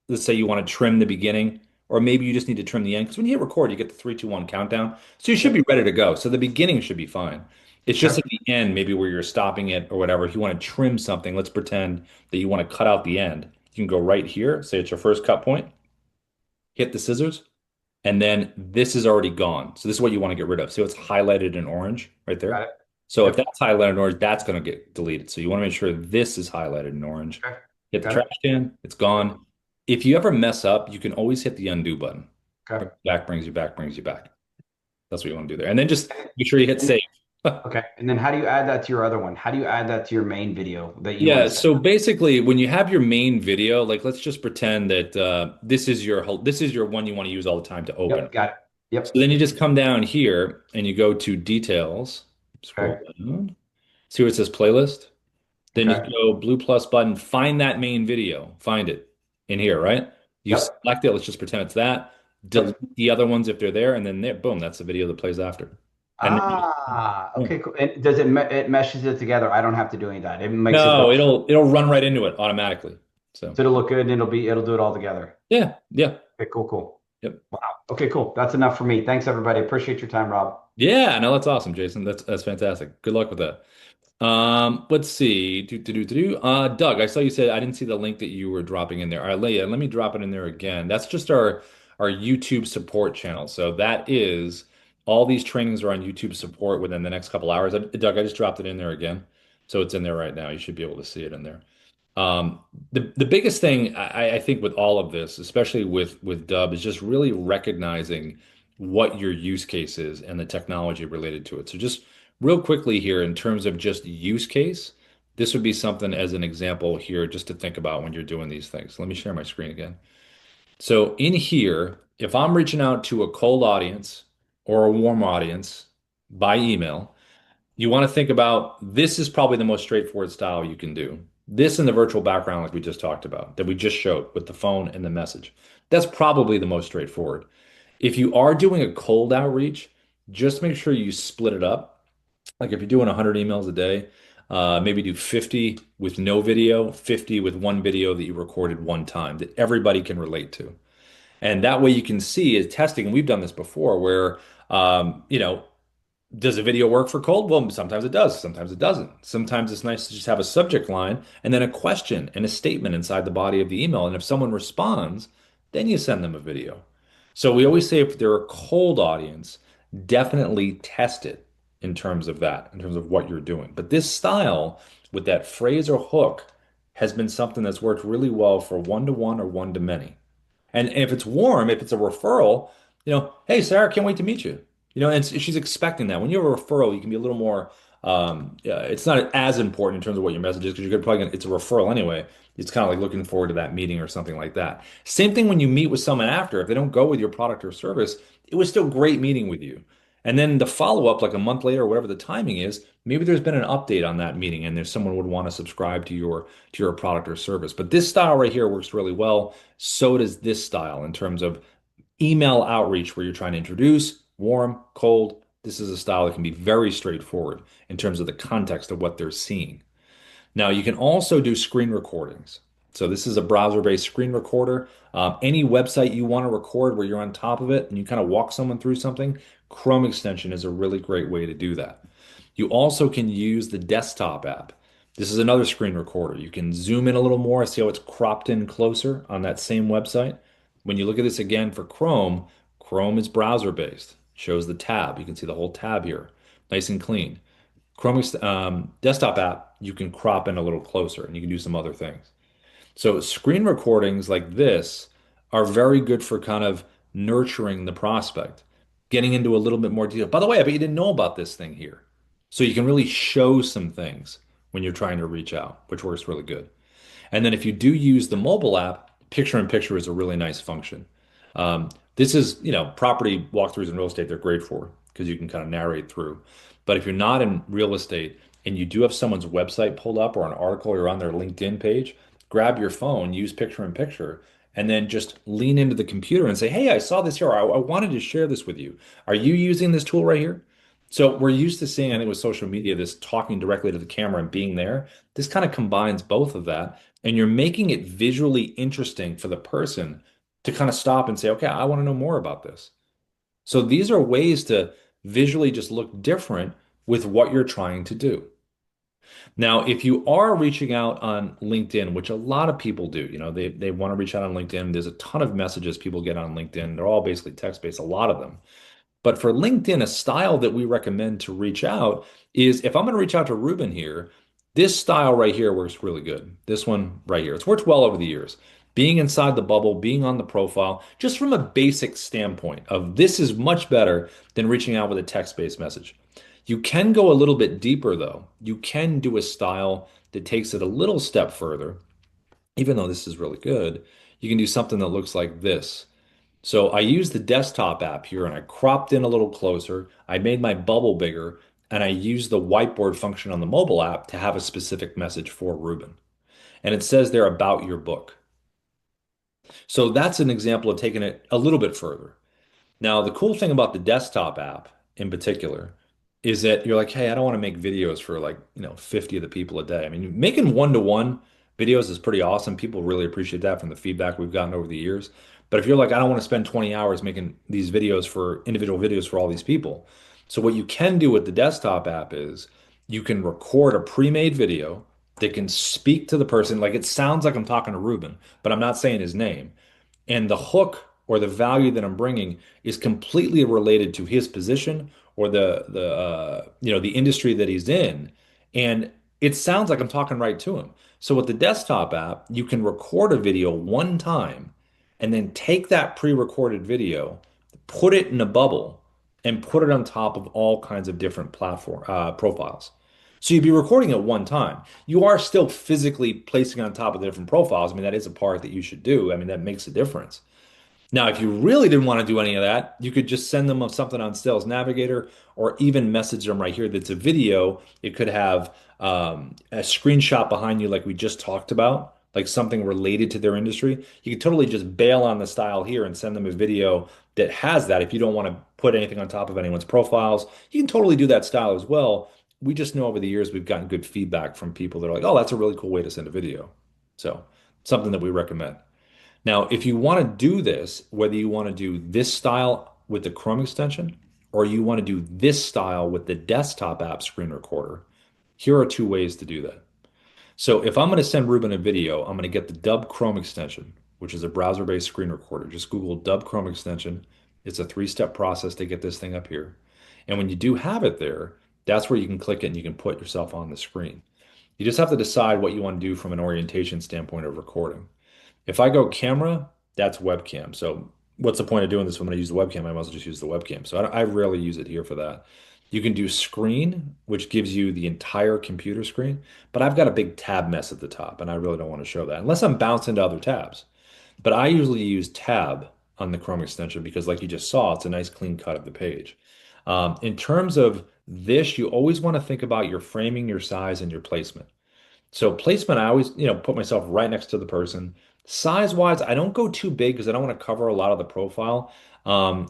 Let's say you want to trim the beginning, or maybe you just need to trim the end. Because when you hit record, you get the 3, 2, 1 countdown. So you should Yep. be ready to go. So the beginning should be fine. It's just Okay. at the end, maybe where you're stopping it or whatever. If you want to trim something, let's pretend that you want to cut out the end. You can go right here, say it's your first cut point, hit the scissors, and then this is already gone. So this is what you want to get rid of. So it's highlighted in orange right Got there. it. So if Yep. that's highlighted in orange, that's going to get deleted. So you want to make sure this is highlighted in orange. Okay. Hit the Got trash it. can, it's Yep. gone. If you ever mess up, you can always hit the undo button. Okay. Back brings you back, brings you back. That's what you want to do there. And then just make sure you hit And save. okay. And then how do you add that to your other one? How do you add that to your main video that you want Yeah, to send? so basically when you have your main video, like let's just pretend that this is your one you want to use all the time to open. Yep. Got it. So Yep. then you just come down here and you go to details, scroll Okay. down, see where it says playlist. Then you Okay. go blue plus button, find that main video, find it in here, right? You Yep. select it, let's just pretend it's that. Delete Yep. the other ones if they're there, and then there, boom, that's the video that plays after. And then, yeah. Okay, cool. And does it meshes it together? I don't have to do any of that. It makes it go No, it'll run right into it automatically. So so it'll look good and it'll do it all together. yeah, yeah, Okay, cool, cool. yep. Wow. Okay, cool. That's enough for me. Thanks, everybody. Appreciate your time, Rob. Yeah, no, that's awesome, Jason. That's fantastic. Good luck with that. Let's see. Doug, I saw you said I didn't see the link that you were dropping in there. All right, let me drop it in there again. That's just our YouTube support channel. So that is all these trainings are on YouTube support within the next couple hours. Doug, I just dropped it in there again. So it's in there right now. You should be able to see it in there. Um, the biggest thing I think with all of this, especially with Dubb, is just really recognizing what your use case is and the technology related to it. So just real quickly here, in terms of just use case, this would be something as an example here just to think about when you're doing these things. Let me share my screen again. So in here, if I'm reaching out to a cold audience or a warm audience by email, you want to think about this is probably the most straightforward style you can do. This in the virtual background, like we just talked about, that we just showed with the phone and the message. That's probably the most straightforward. If you are doing a cold outreach, just make sure you split it up. Like if you're doing 100 emails a day, maybe do 50 with no video, 50 with one video that you recorded one time that everybody can relate to. And that way you can see is testing, and we've done this before where does a video work for cold? Well, sometimes it does, sometimes it doesn't. Sometimes it's nice to just have a subject line and then a question and a statement inside the body of the email. And if someone responds, then you send them a video. So we always say if they're a cold audience, definitely test it in terms of that, in terms of what you're doing. But this style with that phrase or hook has been something that's worked really well for one-to-one or one-to-many. And if it's warm, if it's a referral, hey, Sarah, can't wait to meet you. And she's expecting that. When you have a referral, you can be a little more, yeah, it's not as important in terms of what your message is because you're probably gonna, it's a referral anyway. It's kind of like looking forward to that meeting or something like that. Same thing when you meet with someone after. If they don't go with your product or service, it was still great meeting with you. And then the follow-up, like a month later or whatever the timing is, maybe there's been an update on that meeting and there's someone would want to subscribe to your product or service. But this style right here works really well. So does this style in terms of email outreach where you're trying to introduce, warm, cold. This is a style that can be very straightforward in terms of the context of what they're seeing. Now, you can also do screen recordings. So this is a browser-based screen recorder. Any website you want to record where you're on top of it and you kind of walk someone through something, Chrome extension is a really great way to do that. You also can use the desktop app. This is another screen recorder. You can zoom in a little more, see how it's cropped in closer on that same website. When you look at this again for Chrome, Chrome is browser-based. Shows the tab. You can see the whole tab here, nice and clean. Chrome desktop app, you can crop in a little closer and you can do some other things. So screen recordings like this are very good for kind of nurturing the prospect, getting into a little bit more detail. By the way, I bet you didn't know about this thing here. So you can really show some things when you're trying to reach out, which works really good. And then if you do use the mobile app, picture in picture is a really nice function. This is, property walkthroughs in real estate, they're great for because you can kind of narrate through. But if you're not in real estate and you do have someone's website pulled up or an article or on their LinkedIn page, grab your phone, use picture in picture, and then just lean into the computer and say, hey, I saw this here. I wanted to share this with you. Are you using this tool right here? So we're used to seeing, I think with social media, this talking directly to the camera and being there. This kind of combines both of that, and you're making it visually interesting for the person to kind of stop and say, okay, I want to know more about this. So these are ways to visually just look different with what you're trying to do. Now, if you are reaching out on LinkedIn, which a lot of people do, they want to reach out on LinkedIn. There's a ton of messages people get on LinkedIn. They're all basically text-based, a lot of them. But for LinkedIn, a style that we recommend to reach out is if I'm going to reach out to Ruben here, this style right here works really good. This one right here. It's worked well over the years. Being inside the bubble, being on the profile, just from a basic standpoint of this is much better than reaching out with a text-based message. You can go a little bit deeper though. You can do a style that takes it a little step further. Even though this is really good, you can do something that looks like this. So I used the desktop app here and I cropped in a little closer. I made my bubble bigger and I used the whiteboard function on the mobile app to have a specific message for Ruben. And it says there about your book. So that's an example of taking it a little bit further. Now, the cool thing about the desktop app in particular is that you're like, hey, I don't want to make videos for 50 of the people a day. I mean, making one-to-one videos is pretty awesome. People really appreciate that from the feedback we've gotten over the years. But if you're like, I don't want to spend 20 hours making these videos for individual videos for all these people. So what you can do with the desktop app is you can record a pre-made video that can speak to the person. Like it sounds like I'm talking to Ruben, but I'm not saying his name. And the hook or the value that I'm bringing is completely related to his position or the industry that he's in. And it sounds like I'm talking right to him. So with the desktop app, you can record a video one time and then take that pre-recorded video, put it in a bubble, and put it on top of all kinds of different platform profiles. So you'd be recording it one time. You are still physically placing on top of the different profiles. I mean, that is a part that you should do. I mean, that makes a difference. Now, if you really didn't want to do any of that, you could just send them something on Sales Navigator or even message them right here that's a video. It could have a screenshot behind you like we just talked about, like something related to their industry. You could totally just bail on the style here and send them a video that has that. If you don't want to put anything on top of anyone's profiles, you can totally do that style as well. We just know over the years we've gotten good feedback from people that are like, oh, that's a really cool way to send a video. So something that we recommend. Now, if you want to do this, whether you want to do this style with the Chrome extension or you want to do this style with the desktop app screen recorder, here are two ways to do that. So if I'm going to send Ruben a video, I'm going to get the Dubb Chrome extension, which is a browser-based screen recorder. Just Google Dubb Chrome extension. It's a three-step process to get this thing up here. And when you do have it there, that's where you can click it and you can put yourself on the screen. You just have to decide what you want to do from an orientation standpoint of recording. If I go camera, that's webcam. So what's the point of doing this when I use the webcam? I might as well just use the webcam. So I rarely use it here for that. You can do screen, which gives you the entire computer screen, but I've got a big tab mess at the top, and I really don't want to show that unless I'm bouncing to other tabs. But I usually use tab on the Chrome extension because, like you just saw, it's a nice clean cut of the page. In terms of this, you always want to think about your framing, your size, and your placement. So placement, I always, put myself right next to the person. Size wise, I don't go too big because I don't want to cover a lot of the profile.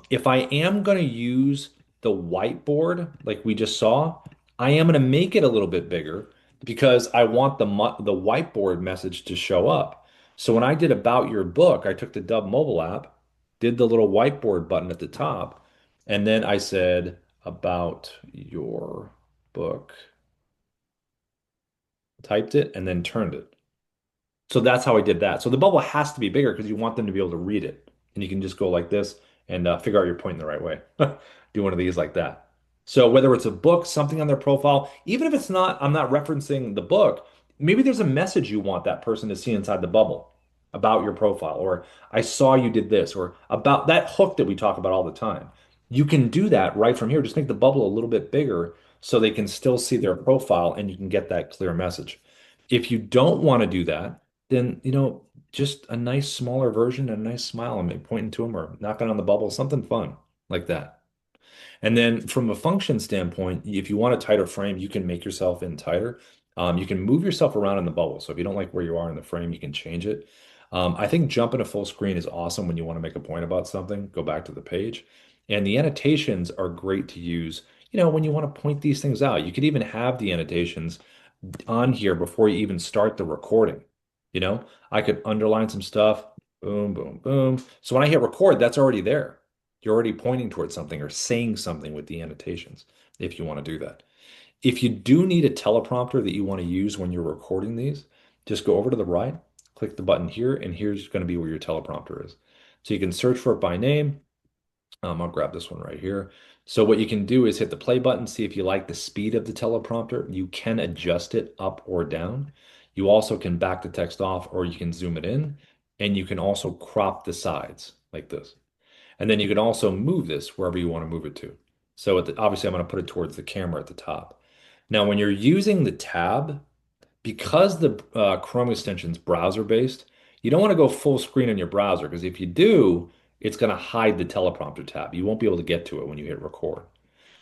If I am going to use the whiteboard like we just saw, I am going to make it a little bit bigger because I want the whiteboard message to show up. So when I did about your book, I took the Dubb mobile app, did the little whiteboard button at the top, and then I said about your book, typed it, and then turned it. So that's how I did that. So the bubble has to be bigger because you want them to be able to read it. And you can just go like this and figure out your point in the right way. Do one of these like that. So whether it's a book, something on their profile, even if it's not, I'm not referencing the book, maybe there's a message you want that person to see inside the bubble about your profile, or I saw you did this, or about that hook that we talk about all the time. You can do that right from here. Just make the bubble a little bit bigger so they can still see their profile and you can get that clear message. If you don't want to do that, then just a nice smaller version and a nice smile and maybe pointing to them or knocking on the bubble, something fun like that. And then from a function standpoint, if you want a tighter frame, you can make yourself in tighter. You can move yourself around in the bubble. So if you don't like where you are in the frame, you can change it. I think jumping to full screen is awesome when you want to make a point about something. Go back to the page. And the annotations are great to use, when you want to point these things out. You could even have the annotations on here before you even start the recording. I could underline some stuff, boom, boom, boom. So when I hit record, that's already there. You're already pointing towards something or saying something with the annotations if you want to do that. If you do need a teleprompter that you want to use when you're recording these, just go over to the right, click the button here, and here's going to be where your teleprompter is. So you can search for it by name. I'll grab this one right here. So what you can do is hit the play button, see if you like the speed of the teleprompter. You can adjust it up or down. You also can back the text off or you can zoom it in, and you can also crop the sides like this. And then you can also move this wherever you want to move it to. So obviously I'm going to put it towards the camera at the top. Now, when you're using the tab, because the Chrome extension's browser-based, you don't want to go full screen on your browser because if you do, it's going to hide the teleprompter tab. You won't be able to get to it when you hit record.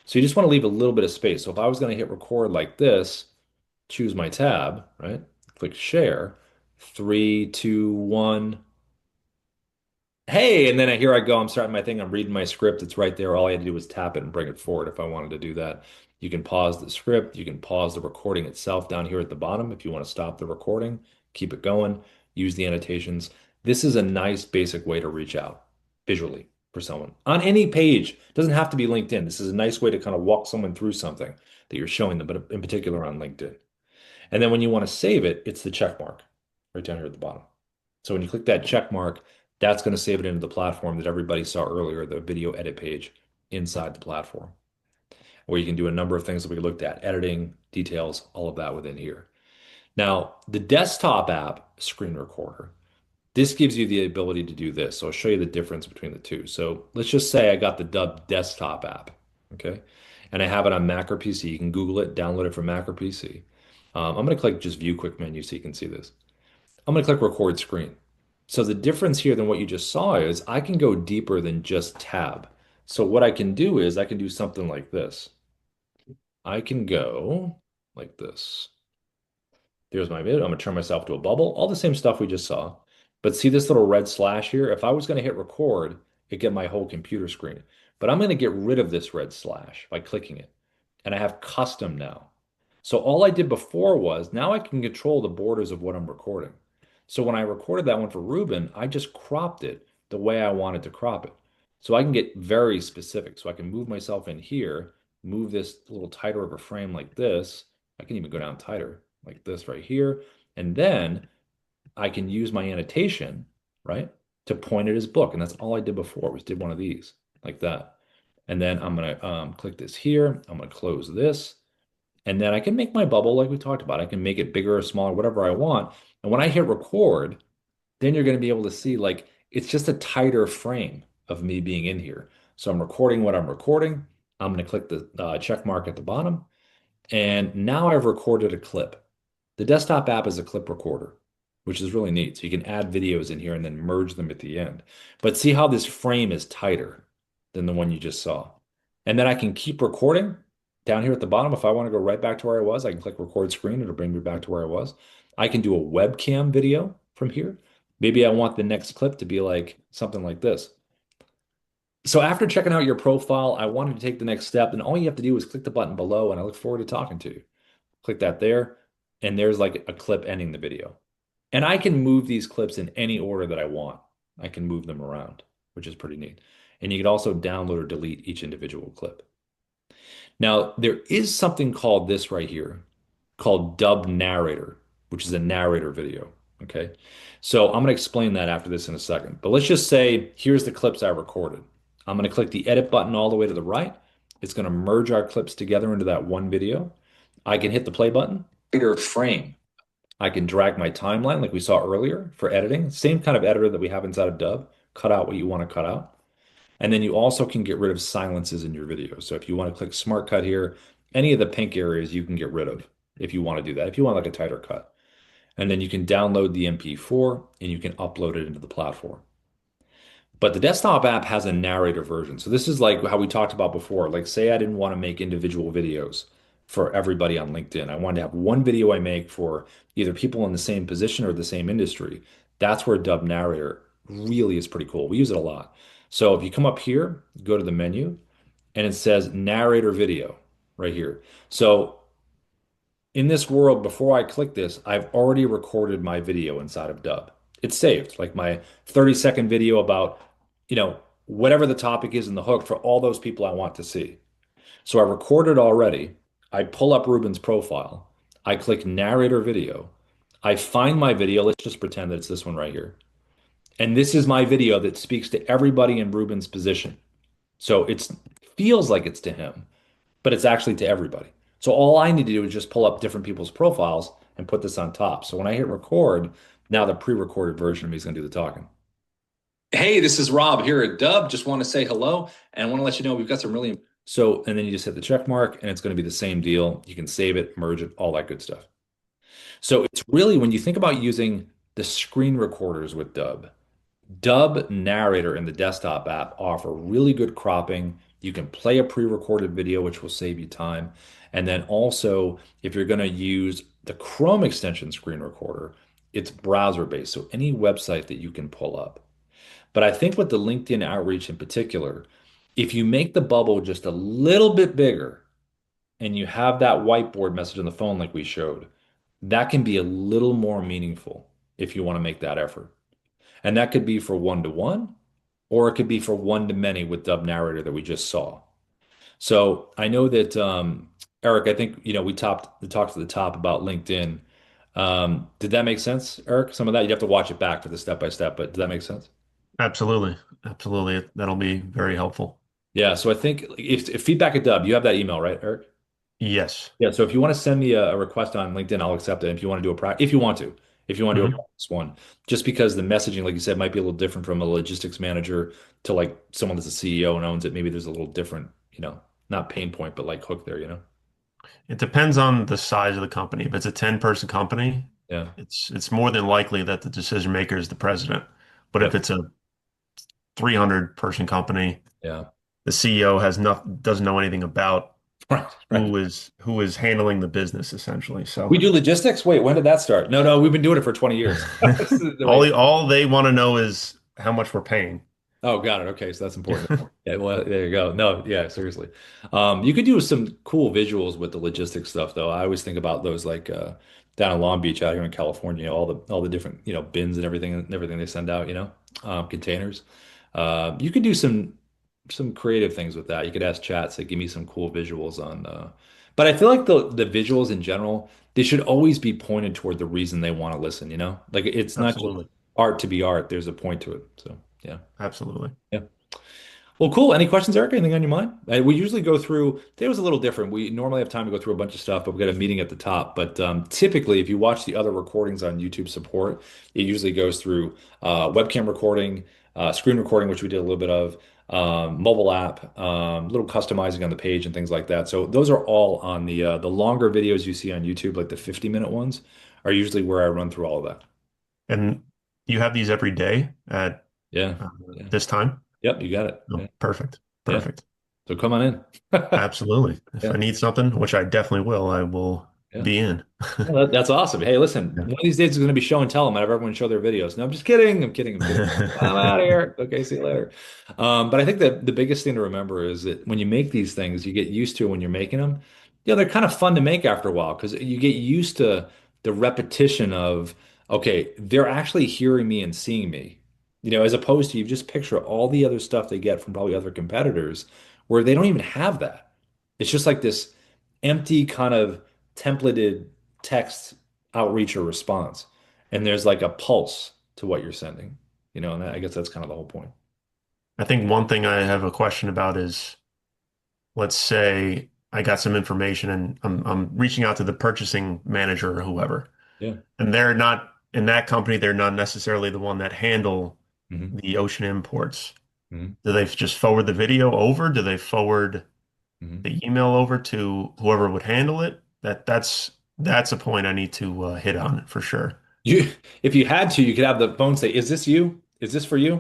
So you just want to leave a little bit of space. So if I was going to hit record like this, choose my tab, right? Click share. Three, two, one. Hey, and then here I go. I'm starting my thing. I'm reading my script. It's right there. All I had to do was tap it and bring it forward if I wanted to do that. You can pause the script. You can pause the recording itself down here at the bottom if you want to stop the recording, keep it going, use the annotations. This is a nice basic way to reach out visually for someone on any page. It doesn't have to be LinkedIn. This is a nice way to kind of walk someone through something that you're showing them, but in particular on LinkedIn. And then when you want to save it, it's the check mark right down here at the bottom. So when you click that check mark, that's going to save it into the platform that everybody saw earlier, the video edit page inside the platform, where you can do a number of things that we looked at, editing, details, all of that within here. Now, the desktop app screen recorder, this gives you the ability to do this. So I'll show you the difference between the two. So let's just say I got the Dubb desktop app, okay? And I have it on Mac or PC. You can Google it, download it from Mac or PC. I'm going to click just view quick menu so you can see this. I'm going to click record screen. So the difference here than what you just saw is I can go deeper than just tab. So what I can do is I can do something like this. I can go like this. There's my vid. I'm going to turn myself to a bubble. All the same stuff we just saw. But see this little red slash here? If I was going to hit record, it'd get my whole computer screen. But I'm going to get rid of this red slash by clicking it. And I have custom now. So all I did before was now I can control the borders of what I'm recording. So when I recorded that one for Ruben, I just cropped it the way I wanted to crop it. So I can get very specific. So I can move myself in here, move this a little tighter of a frame like this. I can even go down tighter like this right here. And then I can use my annotation, right, to point at his book. And that's all I did before was did one of these like that. And then I'm going to click this here. I'm going to close this. And then I can make my bubble like we talked about. I can make it bigger or smaller, whatever I want. And when I hit record, then you're going to be able to see like it's just a tighter frame of me being in here. So I'm recording what I'm recording. I'm going to click the check mark at the bottom. And now I've recorded a clip. The desktop app is a clip recorder, which is really neat. So you can add videos in here and then merge them at the end. But see how this frame is tighter than the one you just saw. And then I can keep recording down here at the bottom. If I want to go right back to where I was, I can click record screen. It'll bring me back to where I was. I can do a webcam video from here. Maybe I want the next clip to be like something like this. So after checking out your profile, I wanted to take the next step, and all you have to do is click the button below, and I look forward to talking to you. Click that there, and there's like a clip ending the video. And I can move these clips in any order that I want. I can move them around, which is pretty neat. And you can also download or delete each individual clip. Now, there is something called this right here, called Dubb Narrator, which is a narrator video. Okay. So I'm going to explain that after this in a second. But let's just say here's the clips I recorded. I'm going to click the edit button all the way to the right. It's going to merge our clips together into that one video. I can hit the play button, bigger frame. I can drag my timeline like we saw earlier for editing. Same kind of editor that we have inside of Dubb. Cut out what you want to cut out. And then you also can get rid of silences in your video. So if you want to click Smart Cut here, any of the pink areas you can get rid of if you want to do that, if you want like a tighter cut. And then you can download the MP4 and you can upload it into the platform. But the desktop app has a narrator version. So this is like how we talked about before. Like say I didn't want to make individual videos for everybody on LinkedIn. I wanted to have one video I make for either people in the same position or the same industry. That's where Dubb Narrator really is pretty cool. We use it a lot. So if you come up here, go to the menu, and it says narrator video right here. So in this world, before I click this, I've already recorded my video inside of Dubb. It's saved, like my 30-second video about, whatever the topic is in the hook for all those people I want to see. So I recorded already. I pull up Ruben's profile. I click narrator video. I find my video. Let's just pretend that it's this one right here. And this is my video that speaks to everybody in Ruben's position. So it feels like it's to him, but it's actually to everybody. So all I need to do is just pull up different people's profiles and put this on top. So when I hit record, now the pre-recorded version of me is going to do the talking. Hey, this is Rob here at Dubb. Just want to say hello and want to let you know we've got some really and then you just hit the check mark and it's going to be the same deal. You can save it, merge it, all that good stuff. So it's really when you think about using the screen recorders with Dubb Narrator in the desktop app offer really good cropping. You can play a pre-recorded video, which will save you time. And then also, if you're going to use the Chrome extension screen recorder, it's browser-based, so any website that you can pull up. But I think with the LinkedIn outreach in particular, if you make the bubble just a little bit bigger and you have that whiteboard message on the phone like we showed, that can be a little more meaningful if you want to make that effort. And that could be for one-to-one, or it could be for one-to-many with Dubb Narrator that we just saw. So I know that Eric, I think we talked to the top about LinkedIn. Did that make sense, Eric? Some of that you'd have to watch it back for the step by step, but did that make sense? Absolutely. Absolutely. That'll be very helpful. Yeah. So I think if feedback at Dubb, you have that email, right, Eric? Yes. Yeah. So if you want to send me a request on LinkedIn, I'll accept it. If you want to do a practice, if you want to do a Hmm. practice one, just because the messaging, like you said, might be a little different from a logistics manager to like someone that's a CEO and owns it. Maybe there's a little different, not pain point, but like hook there. It depends on the size of the company. If it's a 10-person company, Yeah. it's more than likely that the decision maker is the president. But if Yep. it's a 300-person company, Yeah. the CEO doesn't know anything about Right. Right. who is handling the business essentially. We So do logistics. Wait, when did that start? No, no, we've been doing it for 20 years. This is the way. all they want to know is how much we're paying. Oh, got it. Okay, so that's important. Yeah, well, there you go. No, yeah, seriously. You could do some cool visuals with the logistics stuff, though. I always think about those like down in Long Beach out here in California, all the different, bins and everything they send out, containers. You could do some creative things with that. You could ask chat, say, give me some cool visuals on but I feel like the visuals in general, they should always be pointed toward the reason they want to listen. Like it's not just Absolutely. art to be art. There's a point to it. So yeah. Absolutely. Yeah. Well, cool. Any questions, Eric? Anything on your mind? We usually go through, today was a little different. We normally have time to go through a bunch of stuff, but we got a meeting at the top. But typically, if you watch the other recordings on YouTube support, it usually goes through webcam recording, screen recording, which we did a little bit of, mobile app, little customizing on the page and things like that. So those are all on the longer videos you see on YouTube, like the 50-minute ones, are usually where I run through all of that. And you have these every day at Yeah. uh, Yeah. this time? Yep, you got it. Oh, Yeah. perfect. Yeah. Perfect. So come on in. Absolutely. If I Yeah. need something, which I definitely will, I will Yeah. be in. That's awesome. Hey, listen, Yeah. one of these days is going to be show and tell. I'm gonna have everyone show their videos. No, I'm just kidding. I'm kidding. I'm kidding. I'm out of here. Okay, see you later. But I think that the biggest thing to remember is that when you make these things, you get used to it when you're making them. They're kind of fun to make after a while because you get used to the repetition of, okay, they're actually hearing me and seeing me, as opposed to you just picture all the other stuff they get from probably other competitors where they don't even have that. It's just like this empty kind of templated text outreach or response. And there's like a pulse to what you're sending, and I guess that's kind of the whole point. I think one thing I have a question about is, let's say I got some information and I'm reaching out to the purchasing manager or whoever, Yeah. and they're not in that company, they're not necessarily the one that handle Hmm. the ocean imports. Hmm. Do they just forward the video over? Do they forward Hmm. the email over to whoever would handle it? That's a point I need to hit on for sure. You, if you had to, you could have the phone say, "Is this you? Is this for you?"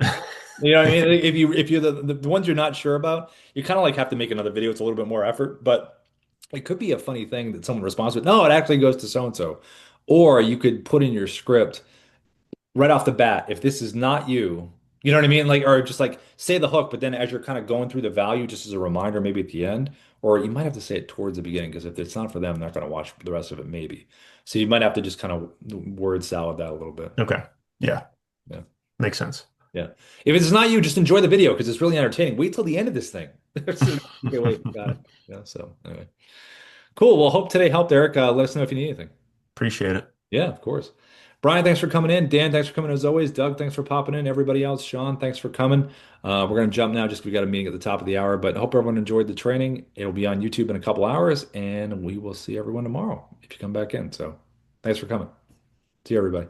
You know what I mean? If you're the ones you're not sure about, you kind of like have to make another video. It's a little bit more effort, but it could be a funny thing that someone responds with, "No, it actually goes to so and so," or you could put in your script right off the bat, if this is not you, you know what I mean? Like, or just like say the hook, but then as you're kind of going through the value, just as a reminder, maybe at the end, or you might have to say it towards the beginning, because if it's not for them, they're not going to watch the rest of it, maybe. So you might have to just kind of word salad that a little bit. Okay. Yeah, Yeah. makes sense. Yeah. If it's not you, just enjoy the video because it's really entertaining. Wait till the end of this thing. Okay, wait, got it. Yeah. So anyway, cool. Well, hope today helped, Eric. Let us know if you need anything. Appreciate it. Yeah, of course. Brian, thanks for coming in. Dan, thanks for coming as always. Doug, thanks for popping in. Everybody else, Sean, thanks for coming. We're going to jump now just 'cause we got a meeting at the top of the hour, but I hope everyone enjoyed the training. It'll be on YouTube in a couple hours, and we will see everyone tomorrow if you come back in. So thanks for coming. See you, everybody.